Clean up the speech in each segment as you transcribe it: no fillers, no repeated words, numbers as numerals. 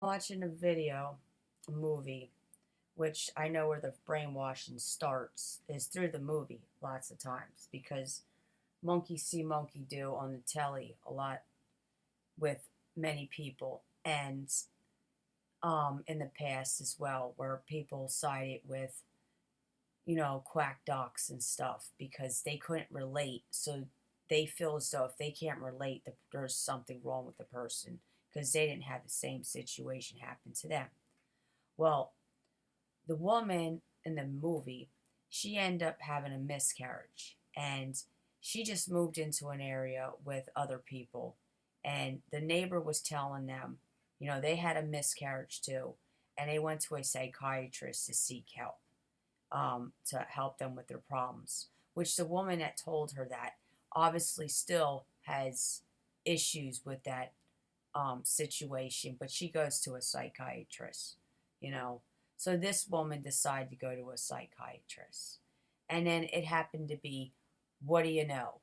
Watching a movie, which I know where the brainwashing starts, is through the movie lots of times because monkey see, monkey do on the telly a lot with many people, and in the past as well, where people sided with quack docs and stuff because they couldn't relate, so they feel as though if they can't relate, that there's something wrong with the person because they didn't have the same situation happen to them. Well, the woman in the movie, she ended up having a miscarriage, and she just moved into an area with other people, and the neighbor was telling them, they had a miscarriage too, and they went to a psychiatrist to seek help, to help them with their problems, which the woman that told her that obviously still has issues with that situation, but she goes to a psychiatrist, you know. So this woman decided to go to a psychiatrist. And then it happened to be, what do you know?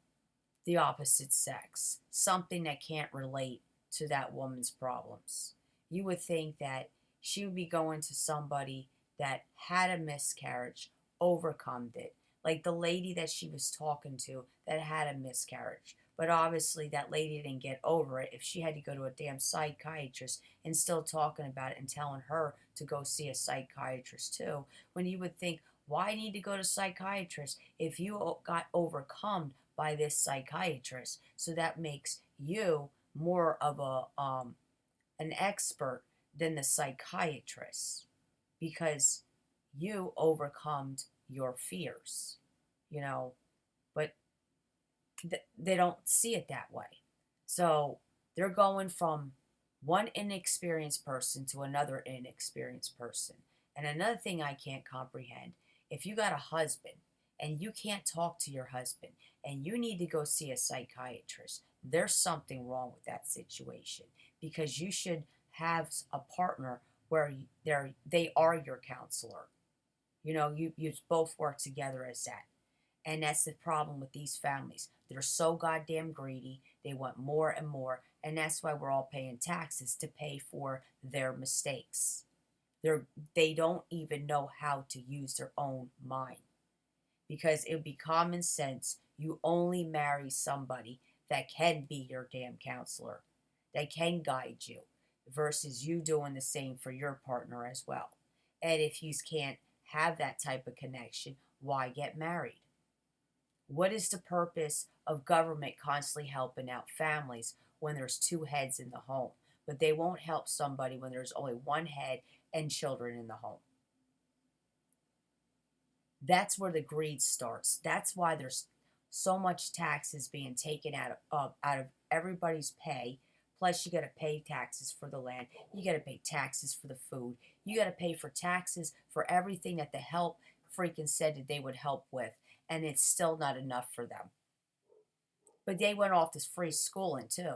The opposite sex, something that can't relate to that woman's problems. You would think that she would be going to somebody that had a miscarriage, overcome it, like the lady that she was talking to that had a miscarriage. But obviously, that lady didn't get over it if she had to go to a damn psychiatrist and still talking about it and telling her to go see a psychiatrist too. When you would think, why need to go to psychiatrist if you got overcome by this psychiatrist? So that makes you more of a an expert than the psychiatrist because you overcome your fears, you know, but they don't see it that way. So they're going from one inexperienced person to another inexperienced person. And another thing I can't comprehend, if you got a husband and you can't talk to your husband and you need to go see a psychiatrist, there's something wrong with that situation because you should have a partner where they are your counselor. You both work together as that. And that's the problem with these families. They're so goddamn greedy. They want more and more. And that's why we're all paying taxes to pay for their mistakes. They don't even know how to use their own mind. Because it would be common sense. You only marry somebody that can be your damn counselor, that can guide you, versus you doing the same for your partner as well. And if you can't have that type of connection, why get married? What is the purpose of government constantly helping out families when there's two heads in the home, but they won't help somebody when there's only one head and children in the home? That's where the greed starts. That's why there's so much taxes being taken out of everybody's pay. Plus, you got to pay taxes for the land. You got to pay taxes for the food. You got to pay for taxes for everything that the help freaking said that they would help with, and it's still not enough for them. But they went off this free schooling too.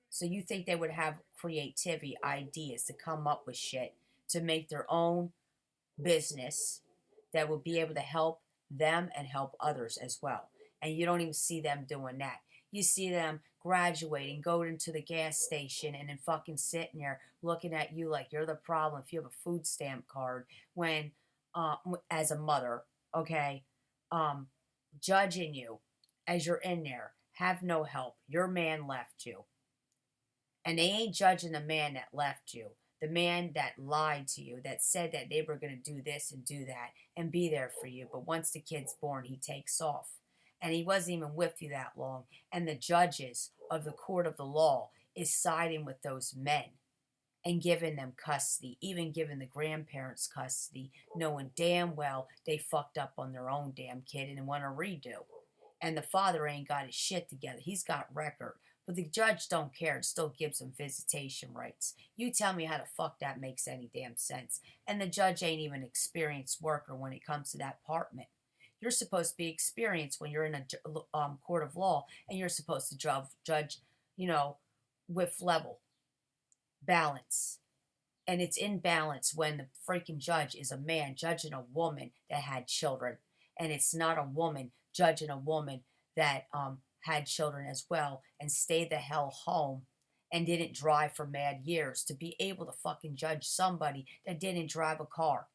So you think they would have creativity, ideas to come up with shit to make their own business that would be able to help them and help others as well. And you don't even see them doing that. You see them graduating, going to the gas station, and then fucking sitting there looking at you like you're the problem if you have a food stamp card when, as a mother, okay, um, judging you as you're in there, have no help. Your man left you. And they ain't judging the man that left you, the man that lied to you, that said that they were going to do this and do that and be there for you. But once the kid's born, he takes off. And he wasn't even with you that long. And the judges of the court of the law is siding with those men and giving them custody, even giving the grandparents custody, knowing damn well they fucked up on their own damn kid and want to redo. And the father ain't got his shit together. He's got record. But the judge don't care and still gives him visitation rights. You tell me how the fuck that makes any damn sense. And the judge ain't even an experienced worker when it comes to that apartment. You're supposed to be experienced when you're in a court of law, and you're supposed to judge, you know, with level, balance. And it's in balance when the freaking judge is a man judging a woman that had children. And it's not a woman judging a woman that had children as well and stay the hell home and didn't drive for mad years to be able to fucking judge somebody that didn't drive a car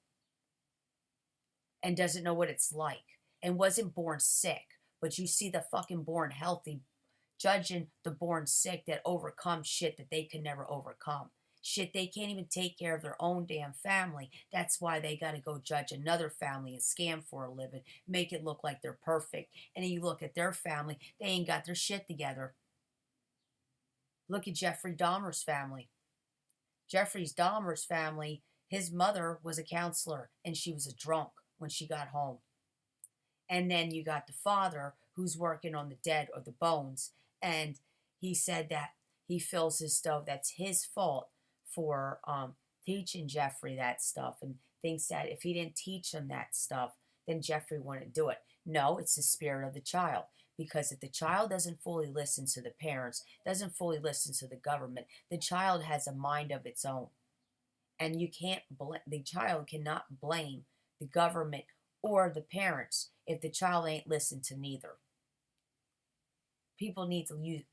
and doesn't know what it's like and wasn't born sick. But you see the fucking born healthy judging the born sick that overcome shit that they can never overcome. Shit, they can't even take care of their own damn family. That's why they got to go judge another family and scam for a living, make it look like they're perfect. And then you look at their family, they ain't got their shit together. Look at Jeffrey Dahmer's family. Jeffrey Dahmer's family, his mother was a counselor and she was a drunk when she got home. And then you got the father who's working on the dead or the bones. And he said that he feels as though that's his fault for teaching Jeffrey that stuff and thinks that if he didn't teach him that stuff, then Jeffrey wouldn't do it. No, it's the spirit of the child. Because if the child doesn't fully listen to the parents, doesn't fully listen to the government, the child has a mind of its own. And you can't, the child cannot blame the government or the parents if the child ain't listened to neither. People need to use,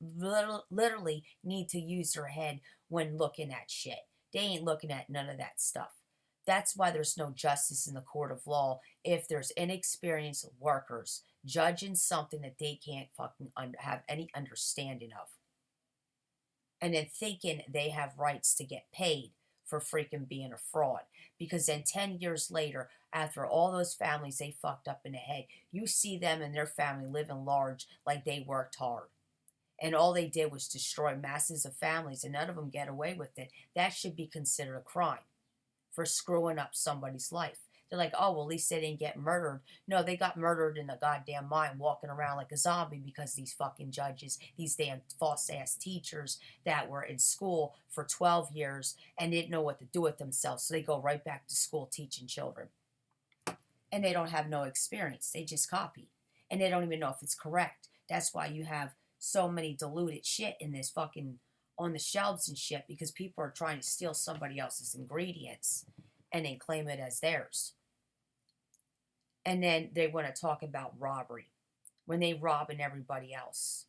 literally need to use their head when looking at shit. They ain't looking at none of that stuff. That's why there's no justice in the court of law if there's inexperienced workers judging something that they can't fucking have any understanding of. And then thinking they have rights to get paid for freaking being a fraud. Because then 10 years later, after all those families they fucked up in the head, you see them and their family living large like they worked hard. And all they did was destroy masses of families and none of them get away with it. That should be considered a crime for screwing up somebody's life. They're like, oh, well, at least they didn't get murdered. No, they got murdered in the goddamn mind, walking around like a zombie because these fucking judges, these damn false-ass teachers that were in school for 12 years and didn't know what to do with themselves. So they go right back to school teaching children. And they don't have no experience. They just copy. And they don't even know if it's correct. That's why you have so many diluted shit in this fucking, on the shelves and shit, because people are trying to steal somebody else's ingredients and then claim it as theirs. And then they want to talk about robbery when they robbing everybody else.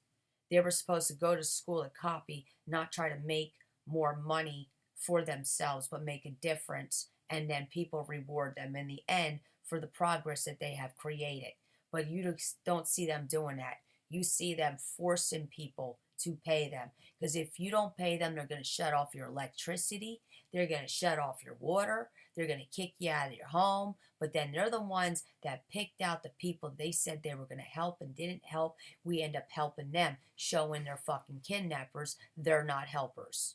They were supposed to go to school to copy, not try to make more money for themselves, but make a difference. And then people reward them in the end for the progress that they have created. But you don't see them doing that. You see them forcing people to pay them. Because if you don't pay them, they're going to shut off your electricity. They're going to shut off your water. They're going to kick you out of your home. But then they're the ones that picked out the people they said they were going to help and didn't help. We end up helping them, showing their fucking kidnappers they're not helpers.